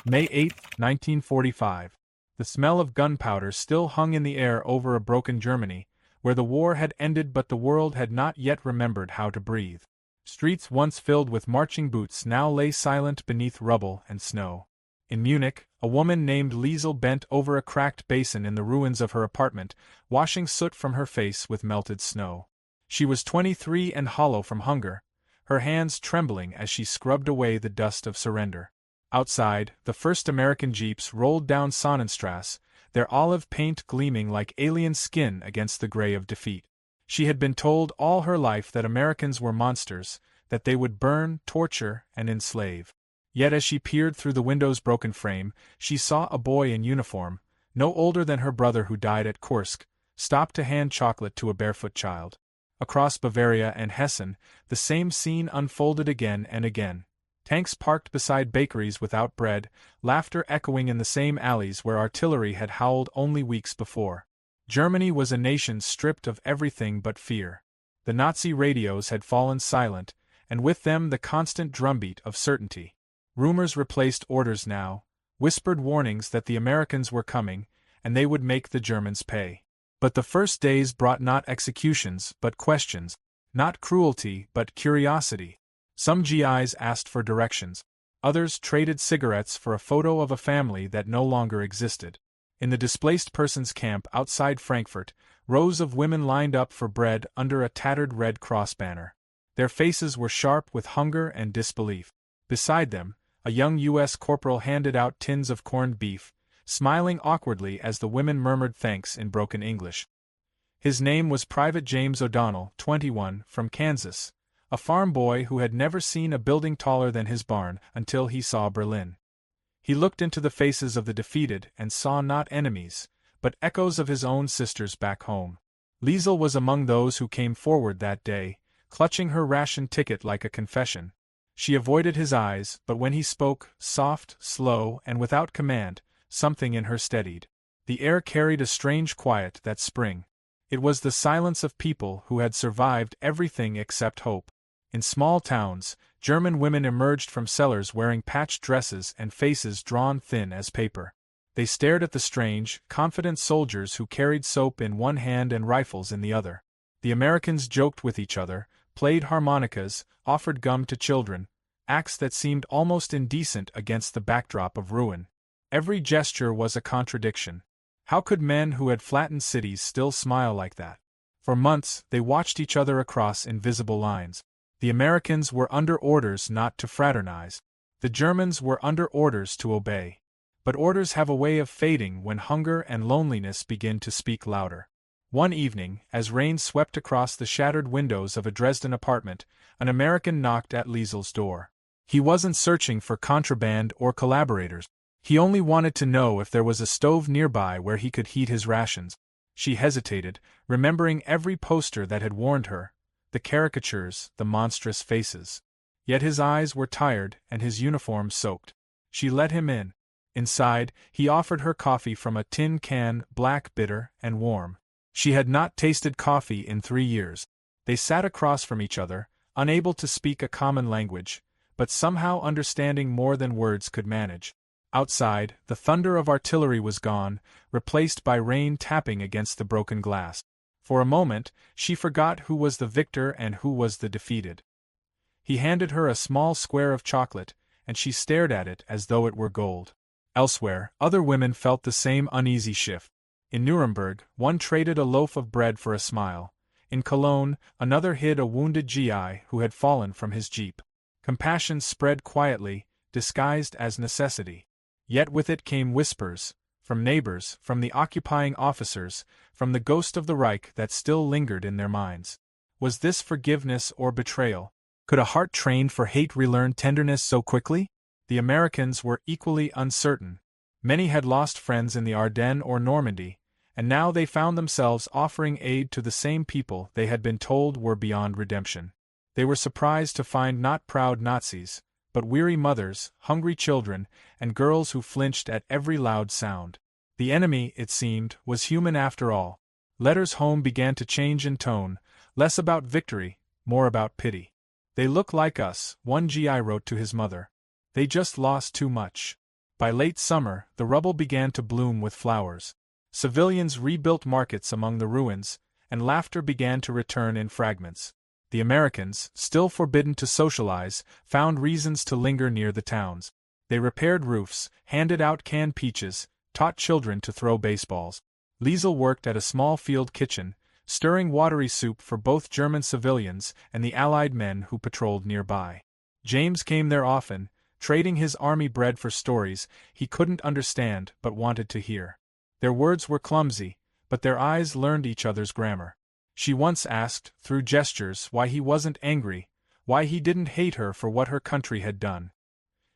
May 8, 1945. The smell of gunpowder still hung in the air over a broken Germany, where the war had ended but the world had not yet remembered how to breathe. Streets once filled with marching boots now lay silent beneath rubble and snow. In Munich, a woman named Liesel bent over a cracked basin in the ruins of her apartment, washing soot from her face with melted snow. She was 23 and hollow from hunger, her hands trembling as she scrubbed away the dust of surrender. Outside, the first American jeeps rolled down Sonnenstrasse, their olive paint gleaming like alien skin against the gray of defeat. She had been told all her life that Americans were monsters, that they would burn, torture, and enslave. Yet as she peered through the window's broken frame, she saw a boy in uniform, no older than her brother who died at Kursk, stop to hand chocolate to a barefoot child. Across Bavaria and Hessen, the same scene unfolded again and again. Tanks parked beside bakeries without bread, laughter echoing in the same alleys where artillery had howled only weeks before. Germany was a nation stripped of everything but fear. The Nazi radios had fallen silent, and with them the constant drumbeat of certainty. Rumors replaced orders now, whispered warnings that the Americans were coming, and they would make the Germans pay. But the first days brought not executions but questions, not cruelty but curiosity. Some GIs asked for directions. Others traded cigarettes for a photo of a family that no longer existed. In the displaced persons camp outside Frankfurt, rows of women lined up for bread under a tattered Red Cross banner. Their faces were sharp with hunger and disbelief. Beside them, a young U.S. corporal handed out tins of corned beef, smiling awkwardly as the women murmured thanks in broken English. His name was Private James O'Donnell, 21, from Kansas, a farm boy who had never seen a building taller than his barn until he saw Berlin. He looked into the faces of the defeated and saw not enemies, but echoes of his own sisters back home. Liesel was among those who came forward that day, clutching her ration ticket like a confession. She avoided his eyes, but when he spoke, soft, slow, and without command, something in her steadied. The air carried a strange quiet that spring. It was the silence of people who had survived everything except hope. In small towns, German women emerged from cellars wearing patched dresses and faces drawn thin as paper. They stared at the strange, confident soldiers who carried soap in one hand and rifles in the other. The Americans joked with each other, played harmonicas, offered gum to children, acts that seemed almost indecent against the backdrop of ruin. Every gesture was a contradiction. How could men who had flattened cities still smile like that? For months, they watched each other across invisible lines. The Americans were under orders not to fraternize. The Germans were under orders to obey. But orders have a way of fading when hunger and loneliness begin to speak louder. One evening, as rain swept across the shattered windows of a Dresden apartment, an American knocked at Liesel's door. He wasn't searching for contraband or collaborators. He only wanted to know if there was a stove nearby where he could heat his rations. She hesitated, remembering every poster that had warned her, the caricatures, the monstrous faces. Yet his eyes were tired and his uniform soaked. She let him in. Inside, he offered her coffee from a tin can, black, bitter, and warm. She had not tasted coffee in 3 years. They sat across from each other, unable to speak a common language, but somehow understanding more than words could manage. Outside, the thunder of artillery was gone, replaced by rain tapping against the broken glass. For a moment, she forgot who was the victor and who was the defeated. He handed her a small square of chocolate, and she stared at it as though it were gold. Elsewhere, other women felt the same uneasy shift. In Nuremberg, one traded a loaf of bread for a smile. In Cologne, another hid a wounded GI who had fallen from his jeep. Compassion spread quietly, disguised as necessity. Yet with it came whispers, from neighbors, from the occupying officers, from the ghost of the Reich that still lingered in their minds. Was this forgiveness or betrayal? Could a heart trained for hate relearn tenderness so quickly? The Americans were equally uncertain. Many had lost friends in the Ardennes or Normandy, and now they found themselves offering aid to the same people they had been told were beyond redemption. They were surprised to find not proud Nazis, but weary mothers, hungry children, and girls who flinched at every loud sound. The enemy, it seemed, was human after all. Letters home began to change in tone, less about victory, more about pity. "They look like us," one GI wrote to his mother. "They just lost too much." By late summer, the rubble began to bloom with flowers. Civilians rebuilt markets among the ruins, and laughter began to return in fragments. The Americans, still forbidden to socialize, found reasons to linger near the towns. They repaired roofs, handed out canned peaches, taught children to throw baseballs. Liesel worked at a small field kitchen, stirring watery soup for both German civilians and the Allied men who patrolled nearby. James came there often, trading his army bread for stories he couldn't understand but wanted to hear. Their words were clumsy, but their eyes learned each other's grammar. She once asked, through gestures, why he wasn't angry, why he didn't hate her for what her country had done.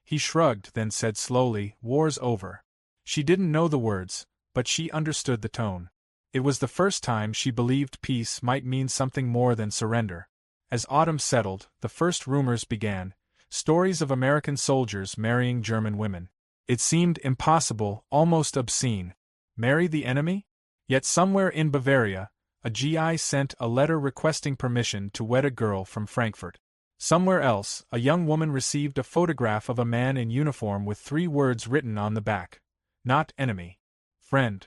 He shrugged, then said slowly, "War's over." She didn't know the words, but she understood the tone. It was the first time she believed peace might mean something more than surrender. As autumn settled, the first rumors began, stories of American soldiers marrying German women. It seemed impossible, almost obscene. Marry the enemy? Yet somewhere in Bavaria, a GI sent a letter requesting permission to wed a girl from Frankfurt. Somewhere else, a young woman received a photograph of a man in uniform with 3 words written on the back: "Not enemy. Friend."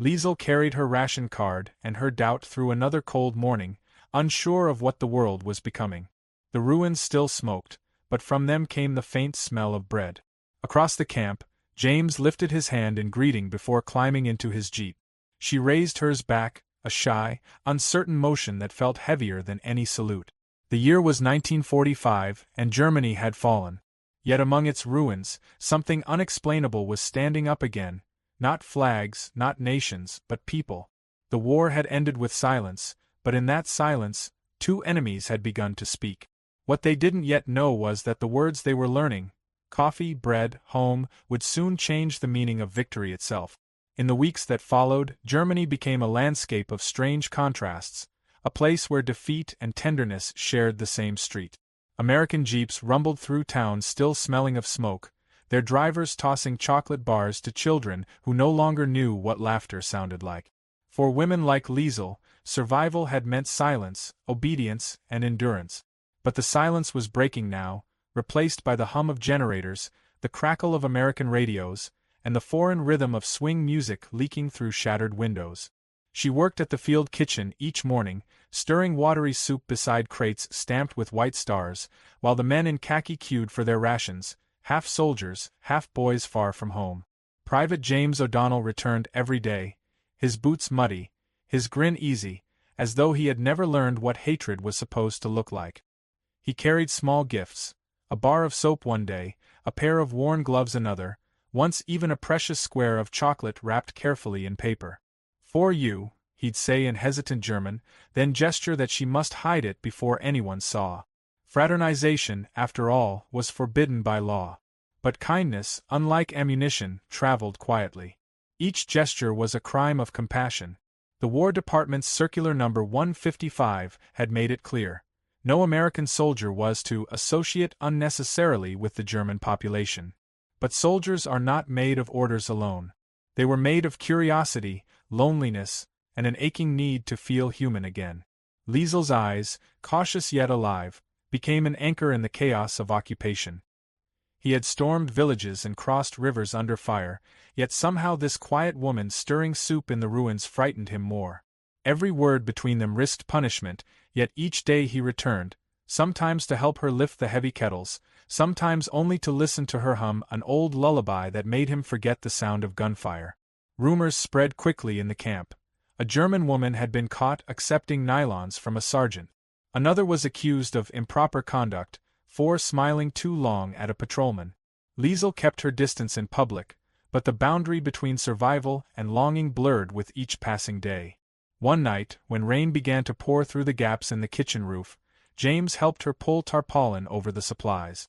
Liesel carried her ration card and her doubt through another cold morning, unsure of what the world was becoming. The ruins still smoked, but from them came the faint smell of bread. Across the camp, James lifted his hand in greeting before climbing into his jeep. She raised hers back, a shy, uncertain motion that felt heavier than any salute. The year was 1945, and Germany had fallen. Yet among its ruins, something unexplainable was standing up again. Not flags, not nations, but people. The war had ended with silence, but in that silence, 2 enemies had begun to speak. What they didn't yet know was that the words they were learning, coffee, bread, home, would soon change the meaning of victory itself. In the weeks that followed, Germany became a landscape of strange contrasts, a place where defeat and tenderness shared the same street. American jeeps rumbled through towns still smelling of smoke, their drivers tossing chocolate bars to children who no longer knew what laughter sounded like. For women like Liesel, survival had meant silence, obedience, and endurance. But the silence was breaking now, replaced by the hum of generators, the crackle of American radios, and the foreign rhythm of swing music leaking through shattered windows. She worked at the field kitchen each morning, stirring watery soup beside crates stamped with white stars, while the men in khaki queued for their rations, half soldiers, half boys far from home. Private James O'Donnell returned every day, his boots muddy, his grin easy, as though he had never learned what hatred was supposed to look like. He carried small gifts, a bar of soap one day, a pair of worn gloves another, once even a precious square of chocolate wrapped carefully in paper. "For you," he'd say in hesitant German, then gesture that she must hide it before anyone saw. Fraternization, after all, was forbidden by law. But kindness, unlike ammunition, traveled quietly. Each gesture was a crime of compassion. The War Department's Circular No. 155 had made it clear. No American soldier was to associate unnecessarily with the German population. But soldiers are not made of orders alone. They were made of curiosity, loneliness, and an aching need to feel human again. Liesel's eyes, cautious yet alive, became an anchor in the chaos of occupation. He had stormed villages and crossed rivers under fire, yet somehow this quiet woman stirring soup in the ruins frightened him more. Every word between them risked punishment, yet each day he returned, sometimes to help her lift the heavy kettles, sometimes only to listen to her hum an old lullaby that made him forget the sound of gunfire. Rumors spread quickly in the camp. A German woman had been caught accepting nylons from a sergeant. Another was accused of improper conduct, for smiling too long at a patrolman. Liesel kept her distance in public, but the boundary between survival and longing blurred with each passing day. One night, when rain began to pour through the gaps in the kitchen roof, James helped her pull tarpaulin over the supplies.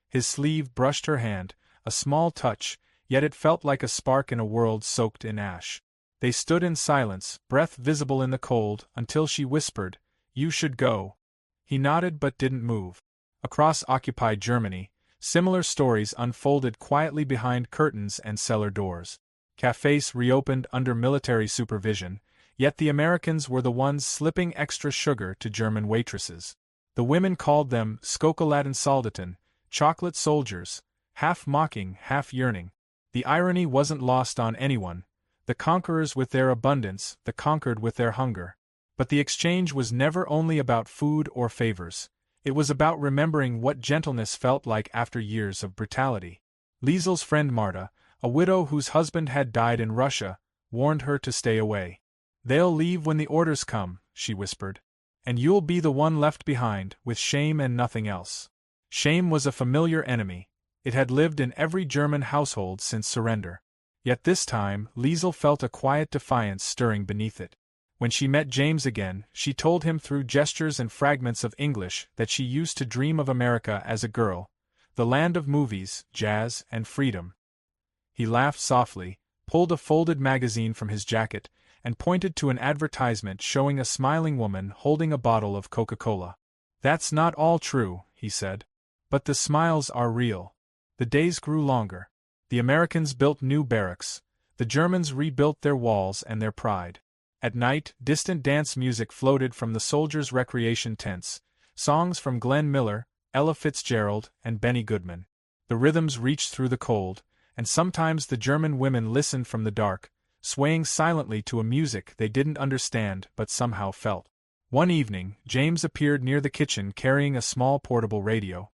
His sleeve brushed her hand, a small touch, yet it felt like a spark in a world soaked in ash. They stood in silence, breath visible in the cold, until she whispered, "You should go." He nodded but didn't move. Across occupied Germany, similar stories unfolded quietly behind curtains and cellar doors. Cafés reopened under military supervision, yet the Americans were the ones slipping extra sugar to German waitresses. The women called them Schokoladensoldaten, chocolate soldiers, half mocking, half yearning. The irony wasn't lost on anyone: the conquerors with their abundance, the conquered with their hunger. But the exchange was never only about food or favors. It was about remembering what gentleness felt like after years of brutality. Liesel's friend Marta, a widow whose husband had died in Russia, warned her to stay away. "They'll leave when the orders come," she whispered. "And you'll be the one left behind, with shame and nothing else." Shame was a familiar enemy. It had lived in every German household since surrender. Yet this time, Liesel felt a quiet defiance stirring beneath it. When she met James again, she told him through gestures and fragments of English that she used to dream of America as a girl, the land of movies, jazz, and freedom. He laughed softly, pulled a folded magazine from his jacket, and pointed to an advertisement showing a smiling woman holding a bottle of Coca-Cola. "That's not all true," he said. "But the smiles are real." The days grew longer. The Americans built new barracks. The Germans rebuilt their walls and their pride. At night, distant dance music floated from the soldiers' recreation tents, songs from Glenn Miller, Ella Fitzgerald, and Benny Goodman. The rhythms reached through the cold, and sometimes the German women listened from the dark, swaying silently to a music they didn't understand but somehow felt. One evening, James appeared near the kitchen carrying a small portable radio.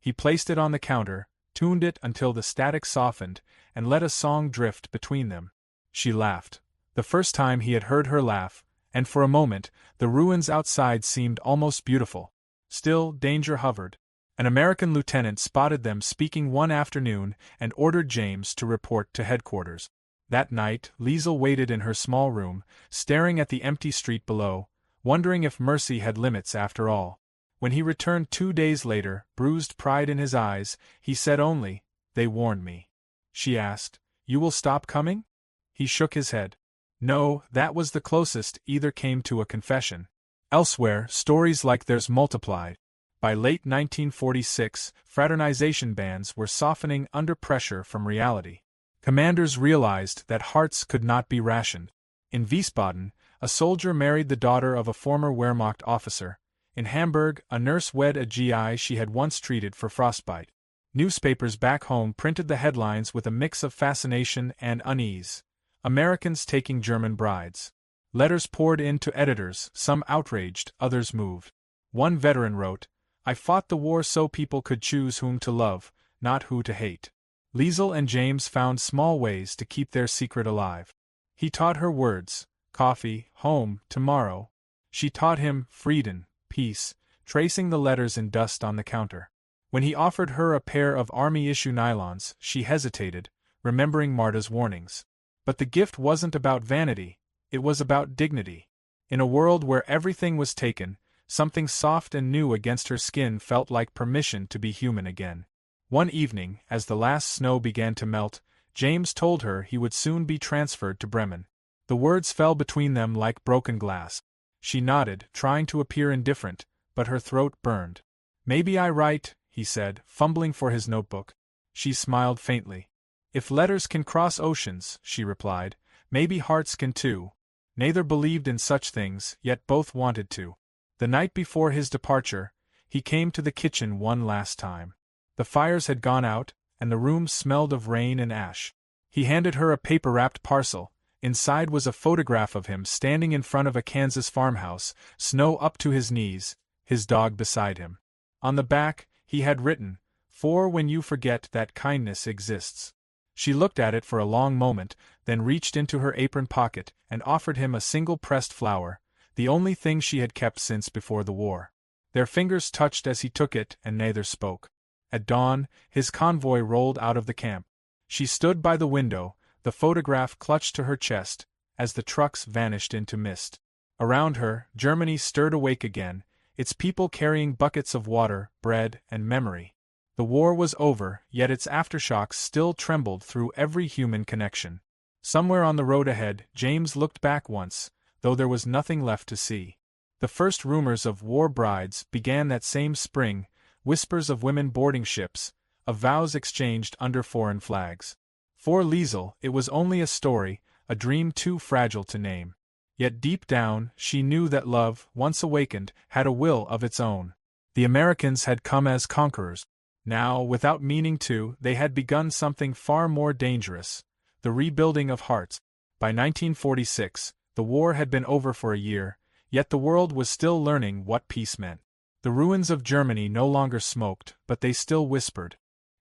He placed it on the counter, tuned it until the static softened, and let a song drift between them. She laughed. The first time he had heard her laugh, and for a moment, the ruins outside seemed almost beautiful. Still, danger hovered. An American lieutenant spotted them speaking one afternoon and ordered James to report to headquarters. That night, Liesel waited in her small room, staring at the empty street below, wondering if mercy had limits after all. When he returned 2 days later, bruised pride in his eyes, he said only, "They warned me." She asked, "You will stop coming?" He shook his head. No, that was the closest either came to a confession. Elsewhere, stories like theirs multiplied. By late 1946, fraternization bands were softening under pressure from reality. Commanders realized that hearts could not be rationed. In Wiesbaden, a soldier married the daughter of a former Wehrmacht officer. In Hamburg, a nurse wed a GI she had once treated for frostbite. Newspapers back home printed the headlines with a mix of fascination and unease. Americans taking German brides. Letters poured in to editors, some outraged, others moved. One veteran wrote, "I fought the war so people could choose whom to love, not who to hate." Liesel and James found small ways to keep their secret alive. He taught her words: coffee, home, tomorrow. She taught him Frieden, peace, tracing the letters in dust on the counter. When he offered her a pair of army-issue nylons, she hesitated, remembering Marta's warnings. But the gift wasn't about vanity, it was about dignity. In a world where everything was taken, something soft and new against her skin felt like permission to be human again. One evening, as the last snow began to melt, James told her he would soon be transferred to Bremen. The words fell between them like broken glass. She nodded, trying to appear indifferent, but her throat burned. "Maybe I write," he said, fumbling for his notebook. She smiled faintly. "If letters can cross oceans," she replied, "maybe hearts can too." Neither believed in such things, yet both wanted to. The night before his departure, he came to the kitchen one last time. The fires had gone out, and the room smelled of rain and ash. He handed her a paper-wrapped parcel. Inside was a photograph of him standing in front of a Kansas farmhouse, snow up to his knees, his dog beside him. On the back, he had written, "For when you forget that kindness exists." She looked at it for a long moment, then reached into her apron pocket and offered him a single pressed flower, the only thing she had kept since before the war. Their fingers touched as he took it, and neither spoke. At dawn, his convoy rolled out of the camp. She stood by the window, the photograph clutched to her chest, as the trucks vanished into mist. Around her, Germany stirred awake again, its people carrying buckets of water, bread, and memory. The war was over, yet its aftershocks still trembled through every human connection. Somewhere on the road ahead, James looked back once, though there was nothing left to see. The first rumors of war brides began that same spring, whispers of women boarding ships, of vows exchanged under foreign flags. For Liesel, it was only a story, a dream too fragile to name. Yet deep down, she knew that love, once awakened, had a will of its own. The Americans had come as conquerors. Now, without meaning to, they had begun something far more dangerous: the rebuilding of hearts. By 1946, the war had been over for a year, yet the world was still learning what peace meant. The ruins of Germany no longer smoked, but they still whispered.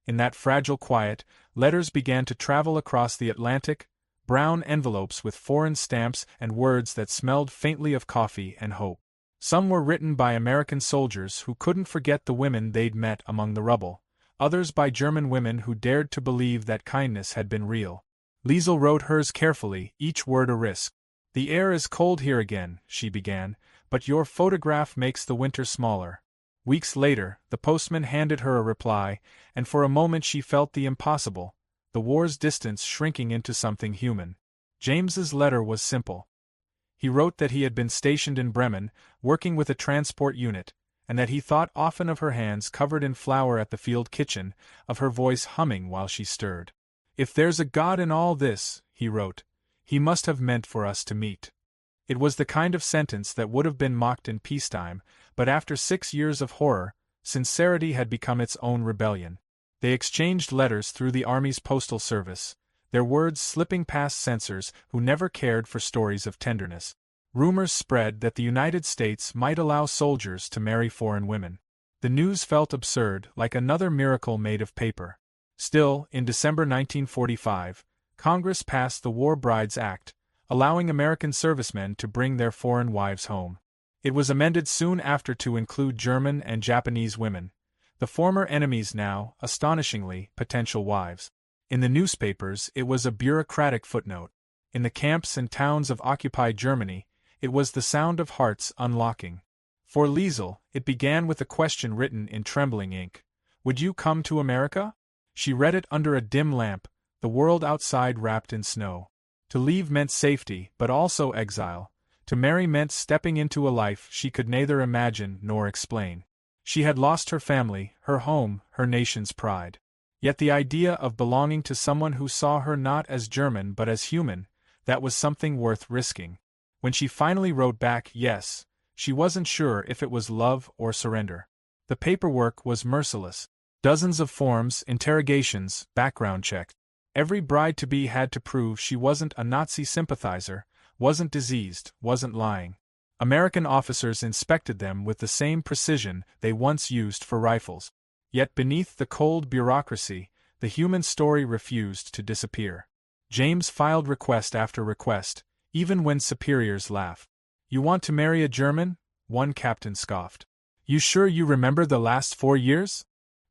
In that fragile quiet, letters began to travel across the Atlantic, brown envelopes with foreign stamps and words that smelled faintly of coffee and hope. Some were written by American soldiers who couldn't forget the women they'd met among the rubble, others by German women who dared to believe that kindness had been real. Liesel wrote hers carefully, each word a risk. "The air is cold here again," she began, "but your photograph makes the winter smaller." Weeks later, the postman handed her a reply, and for a moment she felt the impossible, the war's distance shrinking into something human. James's letter was simple. He wrote that he had been stationed in Bremen, working with a transport unit, and that he thought often of her hands covered in flour at the field kitchen, of her voice humming while she stirred. "If there's a God in all this," he wrote, "he must have meant for us to meet." It was the kind of sentence that would have been mocked in peacetime, but after 6 years of horror, sincerity had become its own rebellion. They exchanged letters through the Army's postal service, their words slipping past censors who never cared for stories of tenderness. Rumors spread that the United States might allow soldiers to marry foreign women. The news felt absurd, like another miracle made of paper. Still, in December 1945, Congress passed the War Brides Act, allowing American servicemen to bring their foreign wives home. It was amended soon after to include German and Japanese women, the former enemies now, astonishingly, potential wives. In the newspapers, it was a bureaucratic footnote. In the camps and towns of occupied Germany, it was the sound of hearts unlocking. For Liesel, it began with a question written in trembling ink: "Would you come to America?" She read it under a dim lamp, the world outside wrapped in snow. To leave meant safety, but also exile. To marry meant stepping into a life she could neither imagine nor explain. She had lost her family, her home, her nation's pride. Yet the idea of belonging to someone who saw her not as German but as human, that was something worth risking. When she finally wrote back yes, she wasn't sure if it was love or surrender. The paperwork was merciless. Dozens of forms, interrogations, background checks. Every bride-to-be had to prove she wasn't a Nazi sympathizer, wasn't diseased, wasn't lying. American officers inspected them with the same precision they once used for rifles. Yet beneath the cold bureaucracy, the human story refused to disappear. James filed request after request, even when superiors laughed. "You want to marry a German?" one captain scoffed. "You sure you remember the last 4 years?"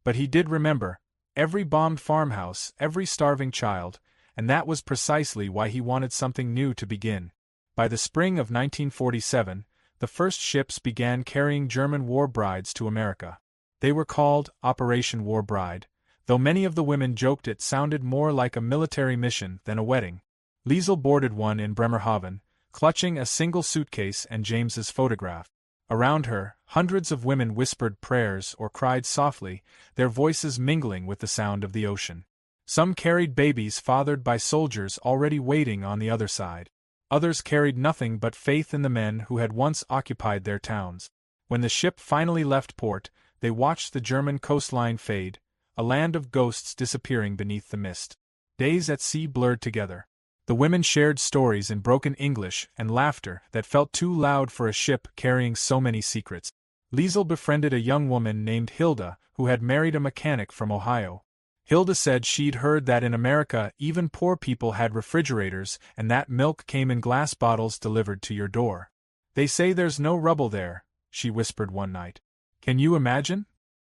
But he did remember. Every bombed farmhouse, every starving child, and that was precisely why he wanted something new to begin. By the spring of 1947, the first ships began carrying German war brides to America. They were called Operation War Bride, though many of the women joked it sounded more like a military mission than a wedding. Liesel boarded one in Bremerhaven, clutching a single suitcase and James's photograph. Around her, hundreds of women whispered prayers or cried softly, their voices mingling with the sound of the ocean. Some carried babies fathered by soldiers already waiting on the other side. Others carried nothing but faith in the men who had once occupied their towns. When the ship finally left port, they watched the German coastline fade, a land of ghosts disappearing beneath the mist. Days at sea blurred together. The women shared stories in broken English and laughter that felt too loud for a ship carrying so many secrets. Liesel befriended a young woman named Hilda, who had married a mechanic from Ohio. Hilda said she'd heard that in America even poor people had refrigerators and that milk came in glass bottles delivered to your door. "They say there's no rubble there," she whispered one night. Can you imagine?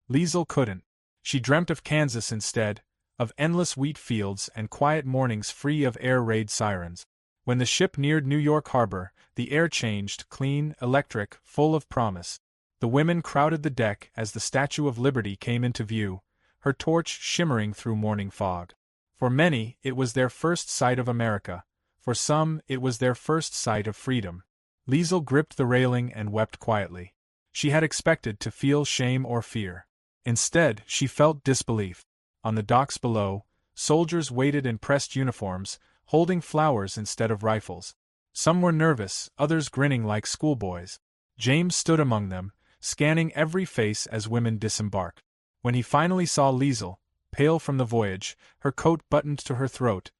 Liesel couldn't. She dreamt of Kansas instead, of endless wheat fields and quiet mornings free of air raid sirens. When the ship neared New York Harbor, the air changed, clean, electric, full of promise. The women crowded the deck as the Statue of Liberty came into view, her torch shimmering through morning fog. For many, it was their first sight of America. For some, it was their first sight of freedom. Liesel gripped the railing and wept quietly. She had expected to feel shame or fear. Instead, she felt disbelief. On the docks below, soldiers waited in pressed uniforms, holding flowers instead of rifles. Some were nervous, others grinning like schoolboys. James stood among them, scanning every face as women disembarked. When he finally saw Liesel, pale from the voyage, her coat buttoned to her throat,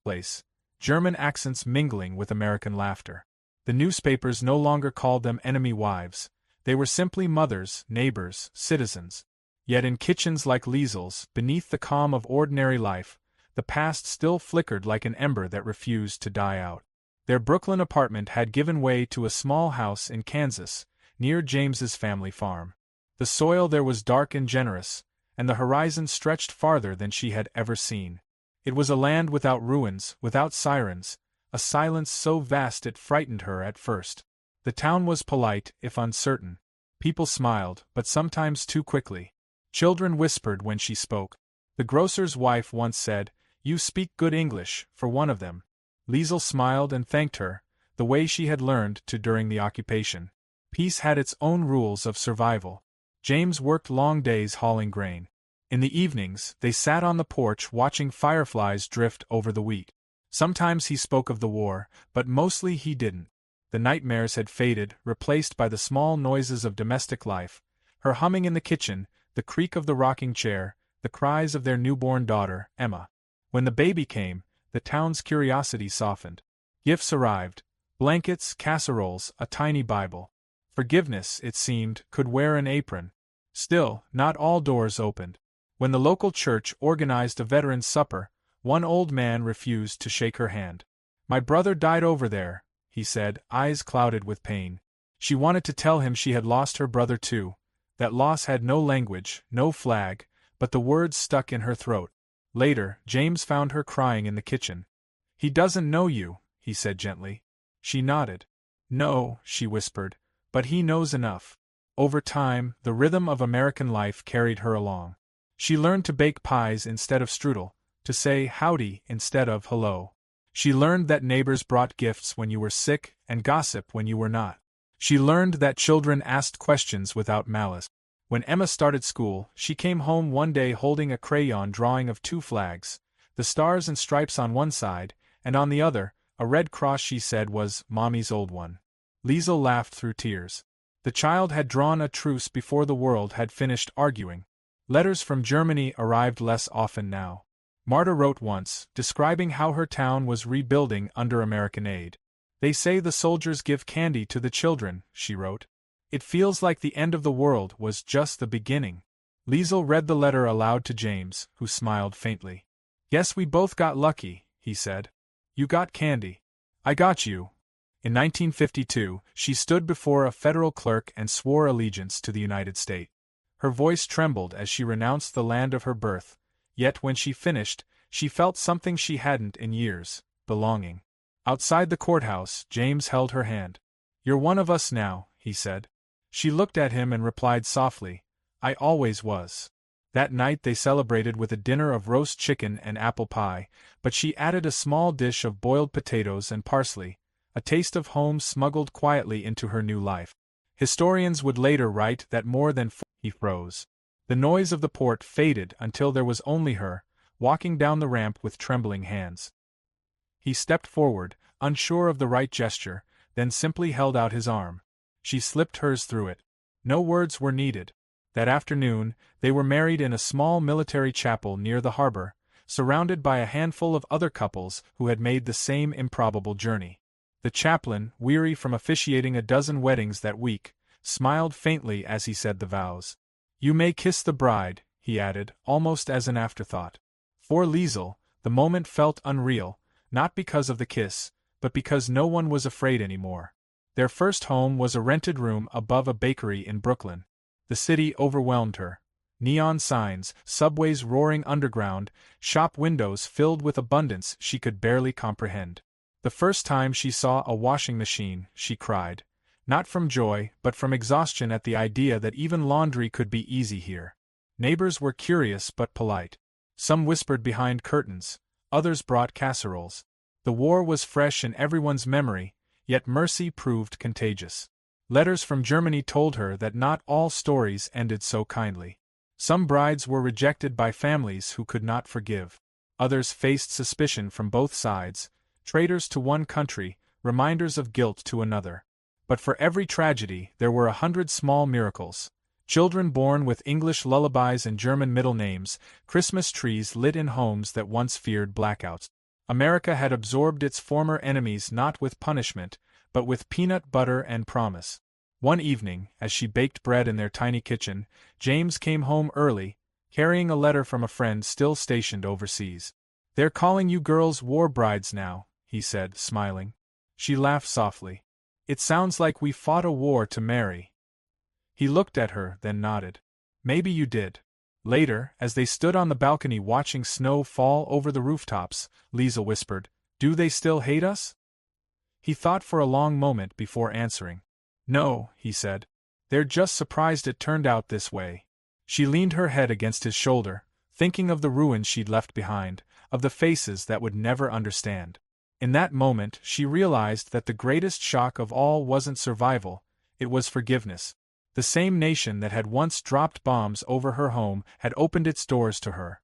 German accents mingling with American laughter. The newspapers no longer called them enemy wives. They were simply mothers, neighbors, citizens. Yet in kitchens like Liesel's, beneath the calm of ordinary life, the past still flickered like an ember that refused to die out. Their Brooklyn apartment had given way to a small house in Kansas, near James's family farm. The soil there was dark and generous, and the horizon stretched farther than she had ever seen. It was a land without ruins, without sirens, a silence so vast it frightened her at first. The town was polite, if uncertain. People smiled, but sometimes too quickly. Children whispered when she spoke. The grocer's wife once said, "You speak good English," for one of them. Liesel smiled and thanked her, the way she had learned to during the occupation. Peace had its own rules of survival. James worked long days hauling grain. In the evenings, they sat on the porch watching fireflies drift over the wheat. Sometimes he spoke of the war, but mostly he didn't. The nightmares had faded, replaced by the small noises of domestic life, her humming in the kitchen, the creak of the rocking chair, the cries of their newborn daughter, Emma. When the baby came, the town's curiosity softened. Gifts arrived: blankets, casseroles, a tiny Bible. Forgiveness, it seemed, could wear an apron. Still, not all doors opened. When the local church organized a veterans' supper, one old man refused to shake her hand. "My brother died over there," he said, eyes clouded with pain. She wanted to tell him she had lost her brother too. That loss had no language, no flag, but the words stuck in her throat. Later, James found her crying in the kitchen. "He doesn't know you," he said gently. She nodded. "No," she whispered, "but he knows enough." Over time, the rhythm of American life carried her along. She learned to bake pies instead of strudel, to say howdy instead of hello. She learned that neighbors brought gifts when you were sick and gossip when you were not. She learned that children asked questions without malice. When Emma started school, she came home one day holding a crayon drawing of two flags, the stars and stripes on one side, and on the other, a red cross she said was Mommy's old one. Liesel laughed through tears. The child had drawn a truce before the world had finished arguing. Letters from Germany arrived less often now. Marta wrote once, describing how her town was rebuilding under American aid. "They say the soldiers give candy to the children," she wrote. "It feels like the end of the world was just the beginning." Liesel read the letter aloud to James, who smiled faintly. "Guess we both got lucky," he said. "You got candy. I got you." In 1952, she stood before a federal clerk and swore allegiance to the United States. Her voice trembled as she renounced the land of her birth, yet when she finished, she felt something she hadn't in years: belonging. Outside the courthouse, James held her hand. "You're one of us now," he said. She looked at him and replied softly, "I always was." That night they celebrated with a dinner of roast chicken and apple pie, but she added a small dish of boiled potatoes and parsley, a taste of home smuggled quietly into her new life. Historians would later write that more than he froze. The noise of the port faded until there was only her, walking down the ramp with trembling hands. He stepped forward, unsure of the right gesture, then simply held out his arm. She slipped hers through it. No words were needed. That afternoon, they were married in a small military chapel near the harbor, surrounded by a handful of other couples who had made the same improbable journey. The chaplain, weary from officiating a dozen weddings that week, smiled faintly as he said the vows. "You may kiss the bride," he added, almost as an afterthought. For Liesel, the moment felt unreal, not because of the kiss, but because no one was afraid anymore. Their first home was a rented room above a bakery in Brooklyn. The city overwhelmed her. Neon signs, subways roaring underground, shop windows filled with abundance she could barely comprehend. The first time she saw a washing machine, she cried. Not from joy, but from exhaustion at the idea that even laundry could be easy here. Neighbors were curious but polite. Some whispered behind curtains, others brought casseroles. The war was fresh in everyone's memory, yet mercy proved contagious. Letters from Germany told her that not all stories ended so kindly. Some brides were rejected by families who could not forgive. Others faced suspicion from both sides, traitors to one country, reminders of guilt to another. But for every tragedy there were 100 small miracles. Children born with English lullabies and German middle names, Christmas trees lit in homes that once feared blackouts. America had absorbed its former enemies not with punishment, but with peanut butter and promise. One evening, as she baked bread in their tiny kitchen, James came home early, carrying a letter from a friend still stationed overseas. "They're calling you girls war brides now," he said, smiling. She laughed softly. "It sounds like we fought a war to marry." He looked at her, then nodded. "Maybe you did." Later, as they stood on the balcony watching snow fall over the rooftops, Liesl whispered, "Do they still hate us?" He thought for a long moment before answering. "No," he said. "They're just surprised it turned out this way." She leaned her head against his shoulder, thinking of the ruins she'd left behind, of the faces that would never understand. In that moment, she realized that the greatest shock of all wasn't survival, it was forgiveness. The same nation that had once dropped bombs over her home had opened its doors to her.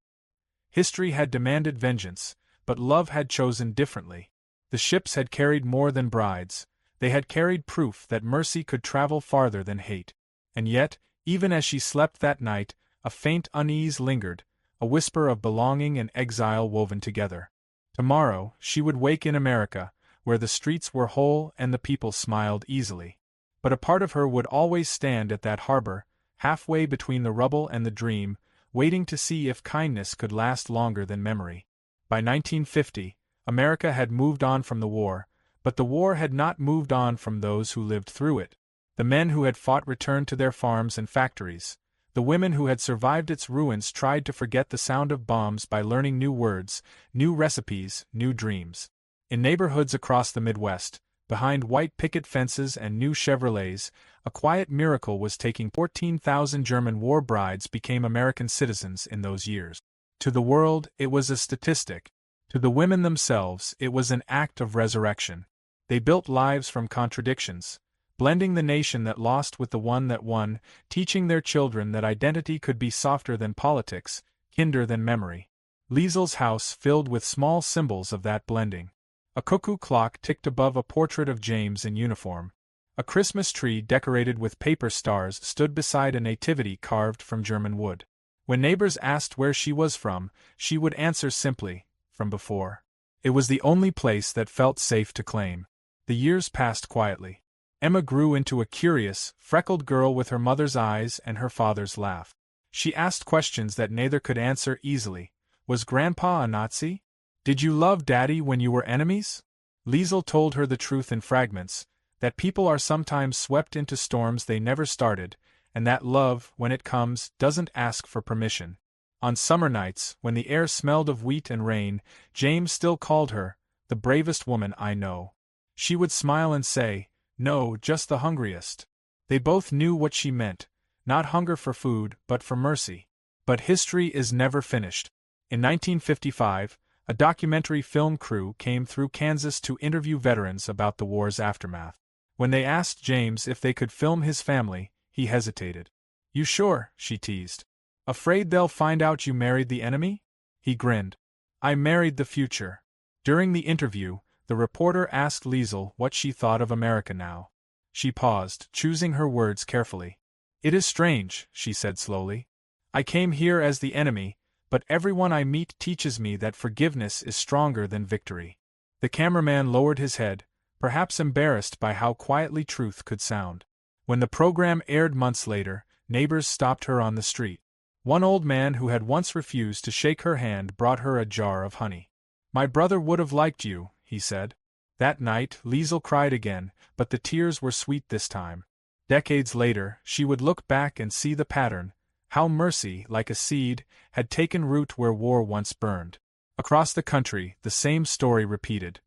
History had demanded vengeance, but love had chosen differently. The ships had carried more than brides, they had carried proof that mercy could travel farther than hate. And yet, even as she slept that night, a faint unease lingered, a whisper of belonging and exile woven together. Tomorrow, she would wake in America, where the streets were whole and the people smiled easily. But a part of her would always stand at that harbor, halfway between the rubble and the dream, waiting to see if kindness could last longer than memory. By 1950, America had moved on from the war, but the war had not moved on from those who lived through it. The men who had fought returned to their farms and factories. The women who had survived its ruins tried to forget the sound of bombs by learning new words, new recipes, new dreams. In neighborhoods across the Midwest, behind white picket fences and new Chevrolets, a quiet miracle was taking 14,000 German war brides became American citizens in those years. To the world, it was a statistic. To the women themselves, it was an act of resurrection. They built lives from contradictions, blending the nation that lost with the one that won, teaching their children that identity could be softer than politics, kinder than memory. Liesel's house filled with small symbols of that blending. A cuckoo clock ticked above a portrait of James in uniform. A Christmas tree decorated with paper stars stood beside a nativity carved from German wood. When neighbors asked where she was from, she would answer simply, "From before." It was the only place that felt safe to claim. The years passed quietly. Emma grew into a curious, freckled girl with her mother's eyes and her father's laugh. She asked questions that neither could answer easily. Was Grandpa a Nazi? Did you love Daddy when you were enemies? Liesl told her the truth in fragments, that people are sometimes swept into storms they never started, and that love, when it comes, doesn't ask for permission. On summer nights, when the air smelled of wheat and rain, James still called her, "the bravest woman I know." She would smile and say, "No, just the hungriest." They both knew what she meant, not hunger for food, but for mercy. But history is never finished. In 1955, a documentary film crew came through Kansas to interview veterans about the war's aftermath. When they asked James if they could film his family, he hesitated. "You sure?" she teased. "Afraid they'll find out you married the enemy?" He grinned. "I married the future." During the interview, the reporter asked Liesl what she thought of America now. She paused, choosing her words carefully. "It is strange," she said slowly. "I came here as the enemy, but everyone I meet teaches me that forgiveness is stronger than victory." The cameraman lowered his head, perhaps embarrassed by how quietly truth could sound. When the program aired months later, neighbors stopped her on the street. One old man who had once refused to shake her hand brought her a jar of honey. "My brother would have liked you," he said. That night, Liesl cried again, but the tears were sweet this time. Decades later, she would look back and see the pattern, how mercy, like a seed, had taken root where war once burned. Across the country, the same story repeated.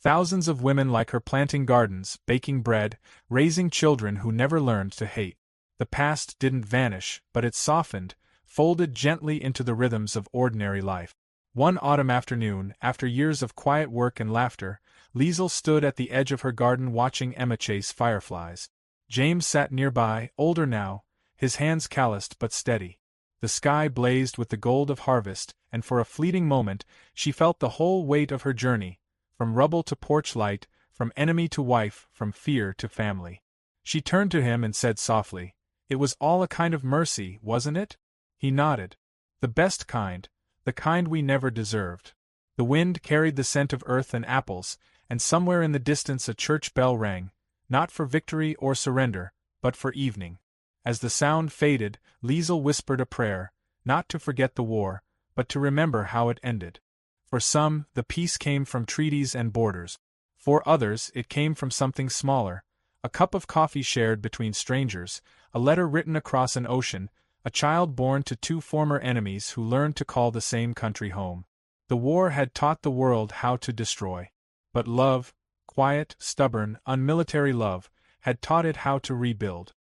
Thousands of women like her planting gardens, baking bread, raising children who never learned to hate. The past didn't vanish, but it softened, folded gently into the rhythms of ordinary life. One autumn afternoon, after years of quiet work and laughter, Liesl stood at the edge of her garden watching Emma chase fireflies. James sat nearby, older now, his hands calloused but steady. The sky blazed with the gold of harvest, and for a fleeting moment, she felt the whole weight of her journey, from rubble to porch light, from enemy to wife, from fear to family. She turned to him and said softly, It was all a kind of mercy, wasn't it? He nodded. The best kind, the kind we never deserved. The wind carried the scent of earth and apples, and somewhere in the distance a church bell rang, not for victory or surrender, but for evening. As the sound faded, Liesel whispered a prayer, not to forget the war, but to remember how it ended. For some, the peace came from treaties and borders. For others, it came from something smaller, a cup of coffee shared between strangers, a letter written across an ocean, a child born to two former enemies who learned to call the same country home. The war had taught the world how to destroy. But love, quiet, stubborn, unmilitary love, had taught it how to rebuild.